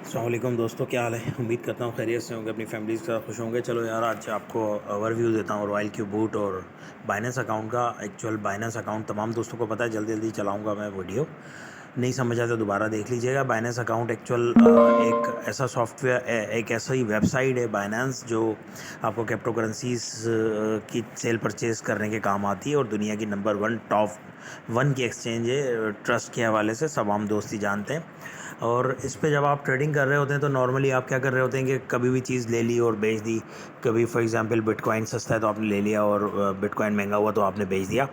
अस्सलामुअलैकुम दोस्तों, क्या हाल है। उम्मीद करता हूँ खैरियत से होंगे, अपनी फैमिली के साथ खुश होंगे। चलो यार, आज आपको ओवरव्यू देता हूँ रॉयल क्यू बूट और बाइनेंस अकाउंट का। एक्चुअल बाइनेंस अकाउंट तमाम दोस्तों को पता है, जल्दी जल्दी चलाऊँगा मैं वीडियो। नहीं समझ आया तो दोबारा देख लीजिएगा। बाइनेंस अकाउंट एक्चुअल एक ऐसा सॉफ्टवेयर, एक ऐसा ही वेबसाइट है बाइनेंस, जो आपको क्रिप्टो करेंसीज की सेल परचेज़ करने के काम आती है और दुनिया की नंबर वन टॉप वन की एक्सचेंज है। ट्रस्ट के हवाले से सब आम दोस्त ही जानते हैं। और इस पे जब आप ट्रेडिंग कर रहे होते हैं तो नॉर्मली आप क्या कर रहे होते हैं कि कभी भी चीज़ ले ली और बेच दी। कभी फॉर एग्जांपल बिटकॉइन सस्ता है तो आपने ले लिया, और बिटकॉइन महंगा हुआ तो आपने बेच दिया।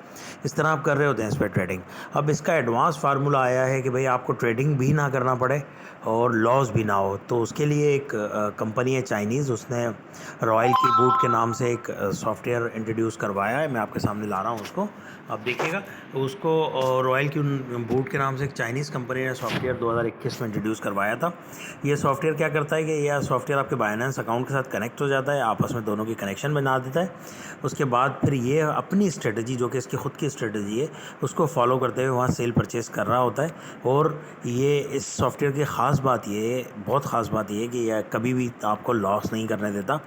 इस तरह आप कर रहे होते हैं इस पर ट्रेडिंग। अब इसका एडवांस फार्मूला आया है कि भाई आपको ट्रेडिंग भी ना करना पड़े और लॉस भी ना हो। तो उसके लिए एक कंपनी है चाइनीज़, उसने रॉयल की बूट के नाम से एक सॉफ्टवेयर इंट्रोड्यूस करवाया है। मैं आपके सामने ला रहा हूँ उसको, आप देखिएगा उसको। रॉयल की बूट के नाम से एक चाइनीज़ कंपनी ने सॉफ्टवेयर 2021 में इंट्रोड्यूस करवाया था। ये सॉफ्टवेयर क्या करता है कि यह सॉफ्टवेयर आपके बाइनेंस अकाउंट के साथ कनेक्ट हो जाता है, आपस में दोनों की कनेक्शन बना देता है। उसके बाद फिर ये अपनी स्ट्रेटजी, जो कि इसकी ख़ुद की स्ट्रेटजी है, उसको फॉलो करते हुए वहाँ सेल परचेज़ कर रहा होता है। और ये इस सॉफ्टवेयर की ख़ास बात ये, बहुत ख़ास बात ये है कि यह कभी भी आपको लॉस नहीं करने देता,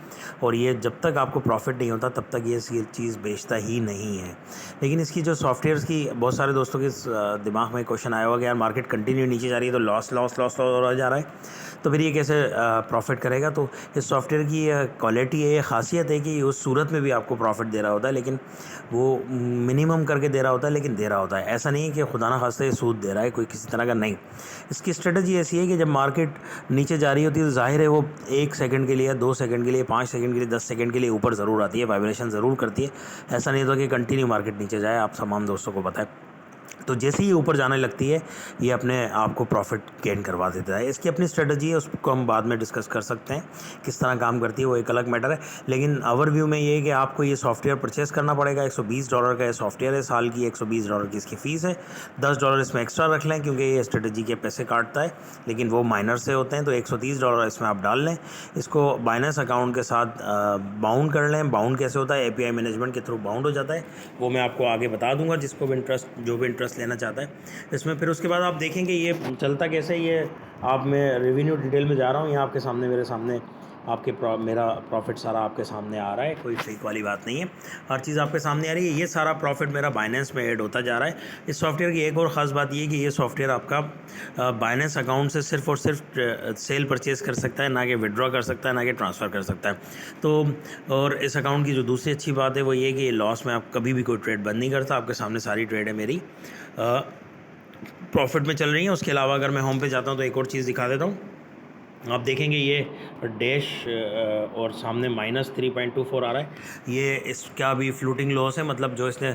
और ये जब तक आपको प्रॉफिट नहीं होता तब तक ये चीज़ बेचता ही नहीं है। लेकिन इसकी जो सॉफ्टवेयर्स की, बहुत सारे दोस्तों के दिमाग में क्वेश्चन आया होगा कि यार मार्केट कंटिन्यू नीचे जा रही है तो लॉस लॉस लॉस लॉस हो जा रहा है, तो फिर ये कैसे प्रॉफिट करेगा। तो इस सॉफ्टवेयर की क्वालिटी है, ये खासियत है कि उस सूरत में भी आपको प्रॉफिट दे रहा होता है, लेकिन वो मिनिमम करके दे रहा होता है, लेकिन दे रहा होता है। ऐसा नहीं है कि खुदा ना खास्ते सूद दे रहा है कोई, किसी तरह का नहीं। इसकी स्ट्रेटजी ऐसी है कि जब मार्केट नीचे जा रही होती है तो जाहिर है वो 1 सेकंड के लिए, 2 सेकंड के लिए, 5 सेकंड के लिए, 10 सेकंड के लिए ऊपर ज़रूर आती है, वाइब्रेशन ज़रूर करती है। ऐसा नहीं होता कि कंटिन्यू मार्केट नीचे जाए, आप तमाम दोस्तों को पता है। तो जैसे ही ऊपर जाने लगती है ये अपने आप को प्रॉफिट गेन करवा देता है। इसकी अपनी स्ट्रेटजी है, उसको हम बाद में डिस्कस कर सकते हैं किस तरह काम करती है, वो एक अलग मैटर है। लेकिन ओवरव्यू में ये है कि आपको ये सॉफ्टवेयर परचेज़ करना पड़ेगा। $120 का ये सॉफ्टवेयर है, साल की $120 की इसकी फ़ीस है। $10 इसमें एक्स्ट्रा रख लें क्योंकि ये स्ट्रेटजी के पैसे काटता है, लेकिन वो माइनर से होते हैं, तो $130 इसमें आप डाल लें। इसको बाइनेंस अकाउंट के साथ बाउंड कर लें। बाउंड कैसे होता है, एपीआई मैनेजमेंट के थ्रू बाउंड हो जाता है, वो मैं आपको आगे बता दूंगा, जिसको भी इंटरेस्ट, जो भी इंटरेस्ट लेना चाहता है इसमें। फिर उसके बाद आप देखेंगे ये चलता कैसे। ये आप, मैं रेवेन्यू डिटेल में जा रहा हूँ, ये आपके सामने, मेरे सामने आपके मेरा प्रॉफिट सारा आपके सामने आ रहा है, कोई फेक वाली बात नहीं है, हर चीज़ आपके सामने आ रही है। ये सारा प्रॉफिट मेरा बाइनेंस में ऐड होता जा रहा है। इस सॉफ्टवेयर की एक और ख़ास बात ये है कि ये सॉफ्टवेयर आपका बाइनेंस अकाउंट से सिर्फ और सिर्फ सेल परचेज़ कर सकता है, ना कि विड्रॉ कर सकता है, ना कि ट्रांसफ़र कर सकता है। तो और इस अकाउंट की जो दूसरी अच्छी बात है वो ये कि लॉस में आप कभी भी कोई ट्रेड बंद नहीं करता। आपके सामने सारी ट्रेड है मेरी प्रॉफिट में चल रही है। उसके अलावा अगर मैं होम पे जाता हूँ तो एक और चीज़ दिखा देता हूँ। आप देखेंगे ये डैश और सामने -3.24 आ रहा है। ये इसका भी फ्लोटिंग लॉस है, मतलब जो इसने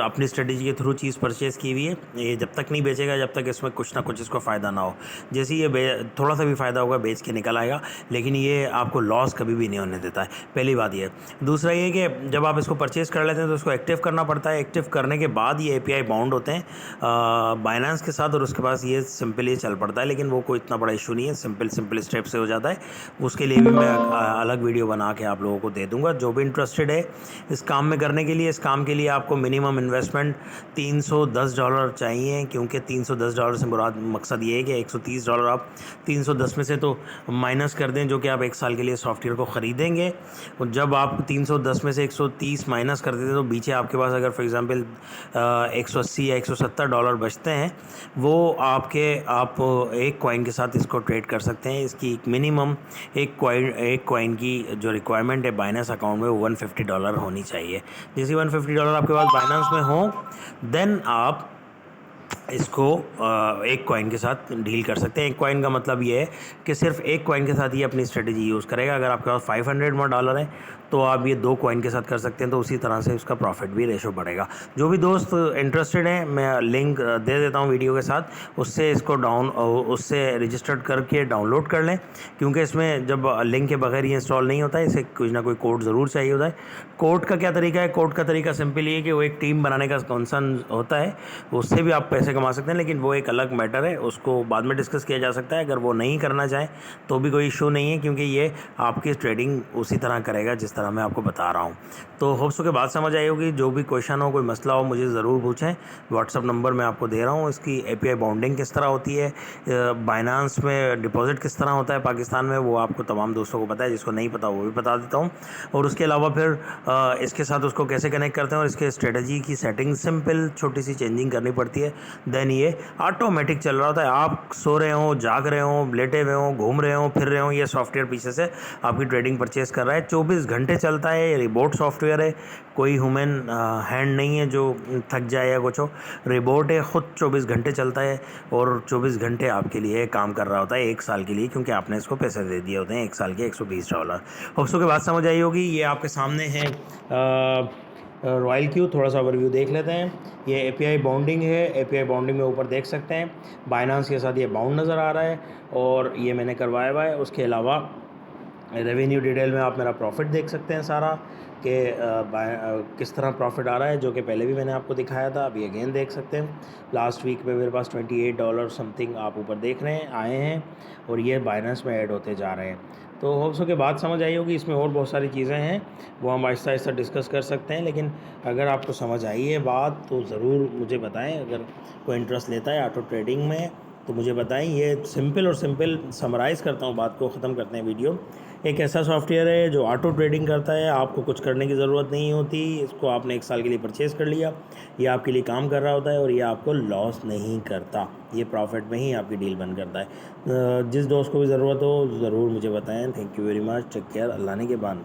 अपनी स्ट्रेटजी के थ्रू चीज़ परचेज़ की हुई है, ये जब तक नहीं बेचेगा जब तक इसमें कुछ ना कुछ इसको फ़ायदा ना हो। जैसे ये थोड़ा सा भी फ़ायदा होगा बेच के निकल आएगा, लेकिन ये आपको लॉस कभी भी नहीं होने देता है। पहली बात ये। दूसरा ये कि जब आप इसको परचेज़ कर लेते हैं तो इसको एक्टिव करना पड़ता है। एक्टिव करने के बाद ये एपीआई बाउंड होते हैं बाइनेंस के साथ, और उसके बाद ये सिंपल ये चल पड़ता है। लेकिन वो कोई इतना बड़ा इशू नहीं है, सिंपल स्टेप से हो जाता है। उसके लिए भी मैं अलग वीडियो बना के आप लोगों को दे दूंगा। जो भी इंटरेस्टेड है इस काम में करने के लिए, इस काम के लिए आपको मिनिमम इन्वेस्टमेंट $310 चाहिए, क्योंकि $310 से मुराद मकसद ये है कि $130 आप 310 में से तो माइनस कर दें, जो कि आप 1 साल के लिए सॉफ्टवेयर को ख़रीदेंगे। और जब आप 310 में से 130 माइनस कर देते हैं तो पीछे आपके पास अगर फॉर एग्ज़ाम्पल 180 या $170 बचते हैं, वो आप एक कॉइन के साथ इसको ट्रेड कर सकते हैं। इसकी मिनिमम एक कॉइन की जो रिक्वायरमेंट है बाइनेंस अकाउंट में, वो $150 होनी चाहिए। जैसे $150 आपके पास बाइनेंस में हो, देन आप इसको एक कॉइन के साथ डील कर सकते हैं। एक कॉइन का मतलब ये है कि सिर्फ एक कॉइन के साथ ही अपनी स्ट्रेटजी यूज़ करेगा। अगर आपके पास $500 है तो आप ये 2 कॉइन के साथ कर सकते हैं, तो उसी तरह से उसका प्रॉफिट भी रेशो बढ़ेगा। जो भी दोस्त इंटरेस्टेड हैं, मैं लिंक दे देता हूँ वीडियो के साथ, उससे इसको उससे रजिस्टर्ड करके डाउनलोड कर लें, क्योंकि इसमें जब लिंक के बगैर ये इंस्टॉल नहीं होता है, इसे कुछ ना कोई कोड ज़रूर चाहिए होता है। कोड का क्या तरीका है, कोड का तरीका सिंपल ये है कि वो एक टीम बनाने का कंसर्न होता है, उससे भी आप पैसे कमा सकते हैं, लेकिन वो एक अलग मैटर है, उसको बाद में डिस्कस किया जा सकता है। अगर वो नहीं करना चाहें तो भी कोई इशू नहीं है, क्योंकि ये आपकी ट्रेडिंग उसी तरह करेगा जिस तरह तरह मैं आपको बता रहा हूँ। तो होप्स सो कि बात समझ आई होगी। जो भी क्वेश्चन हो, कोई मसला हो, मुझे ज़रूर पूछें। व्हाट्सअप नंबर मैं आपको दे रहा हूँ। इसकी एपीआई बाउंडिंग किस तरह होती है, बाइनांस में डिपॉजिट किस तरह होता है पाकिस्तान में, वो आपको तमाम दोस्तों को पता है। जिसको नहीं पता वो भी बता देता हूँ। और उसके अलावा फिर इसके साथ उसको कैसे कनेक्ट करते हैं और इसके स्ट्रेटजी की सेटिंग सिंपल छोटी सी चेंजिंग करनी पड़ती है। देन ये ऑटोमेटिक चल रहा होता है। आप सो रहे हो, जाग रहे हो, लेटे हुए हो, घूम रहे हो, फिर रहे हो, ये सॉफ्टवेयर पीछे से आपकी ट्रेडिंग परचेस कर रहा है। 24 घंटे चलता है। ये रिबोट सॉफ्टवेयर है, कोई ह्यूमन हैंड नहीं है जो थक जाए या कुछ हो। रिबोट है, ख़ुद 24 घंटे चलता है और 24 घंटे आपके लिए काम कर रहा होता है 1 साल के लिए, क्योंकि आपने इसको पैसे दे दिए होते हैं 1 साल के $120। होप्स के बात समझ आई होगी। ये आपके सामने है रॉयल क्यू। थोड़ा सा ओवरव्यू देख लेते हैं। ये एपीआई बाउंडिंग है। एपीआई बाउंडिंग में ऊपर देख सकते हैं बाइनांस के साथ ये बाउंड नज़र आ रहा है और ये मैंने करवाया हुआ है। उसके अलावा रेवेन्यू डिटेल में आप मेरा प्रॉफिट देख सकते हैं सारा, कि किस तरह प्रॉफिट आ रहा है, जो कि पहले भी मैंने आपको दिखाया था। अभी अगेन देख सकते हैं। लास्ट वीक में मेरे पास $28 समथिंग आप ऊपर देख रहे हैं आए हैं और ये बाइनेंस में ऐड होते जा रहे हैं। तो होप्स के बात समझ आई होगी। इसमें और बहुत सारी चीज़ें हैं, वो हम आहिस्ता आहिस्ता डिस्कस कर सकते हैं। लेकिन अगर आपको समझ आई है बात तो ज़रूर मुझे बताएं। अगर कोई इंटरेस्ट लेता है ऑटो ट्रेडिंग में तो मुझे बताएं। ये सिंपल समराइज़ करता हूँ, बात को ख़त्म करते हैं वीडियो। एक ऐसा सॉफ्टवेयर है जो ऑटो ट्रेडिंग करता है। आपको कुछ करने की ज़रूरत नहीं होती। इसको आपने 1 साल के लिए परचेज़ कर लिया, ये आपके लिए काम कर रहा होता है और ये आपको लॉस नहीं करता। ये प्रॉफिट में ही आपकी डील बंद करता है। जिस दोस्त को भी ज़रूरत हो ज़रूर मुझे बताएं। Thank you very much. Take care. Allah ने के बाद।